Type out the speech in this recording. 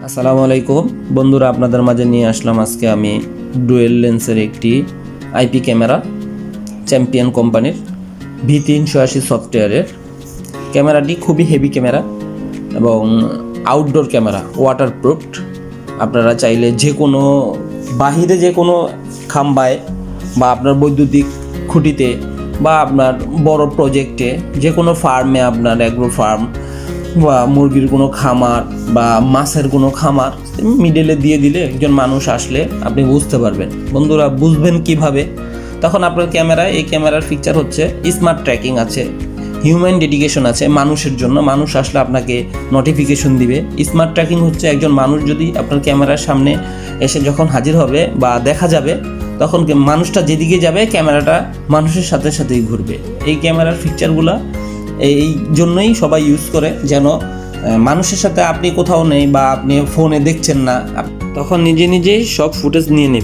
আসসালামু আলাইকুম বন্ধুরা, আপনাদের মাঝে নিয়ে আসলাম আজকে আমি ডুয়েল লেন্সের একটি আইপি ক্যামেরা, চ্যাম্পিয়ন কোম্পানির V380 সফটওয়্যারের ক্যামেরাটি খুবই হেভি ক্যামেরা এবং আউটডোর ক্যামেরা, ওয়াটারপ্রুফড। আপনারা চাইলে যে কোনো বাহিরে যে কোনো খাম্বায় বা আপনার বৈদ্যুতিক খুঁটিতে বা আপনার বড় প্রজেক্টে, যে কোনো ফার্মে, আপনার অ্যাগ্রো ফার্ম বা মুরগির কোনো খামার বা মাছের কোনো খামার মিডলে দিয়ে দিলে একজন মানুষ আসলে আপনি বুঝতে পারবেন। বন্ধুরা, বুঝবেন কিভাবে? তখন আপনার ক্যামেরায়, এই ক্যামেরার ফিচার হচ্ছে স্মার্ট ট্র্যাকিং আছে, হিউম্যান ডেডিকেশন আছে মানুষের জন্য। মানুষ আসলে আপনাকে নোটিফিকেশন দিবে। স্মার্ট ট্র্যাকিং হচ্ছে একজন মানুষ যদি আপনার ক্যামেরার সামনে এসে যখন হাজির হবে বা দেখা যাবে, তখন মানুষটা যেদিকে যাবে ক্যামেরাটা মানুষের সাথে সাথেই ঘুরবে। এই ক্যামেরার ফিচারগুলো এই জন্যই সবাই ইউজ করে, যেন মানুষের সাথে আপনি কোথাও নেই বা আপনি ফোনে দেখছেন না, তখন নিজে নিজেই সব ফুটেজ নিয়ে নেবে।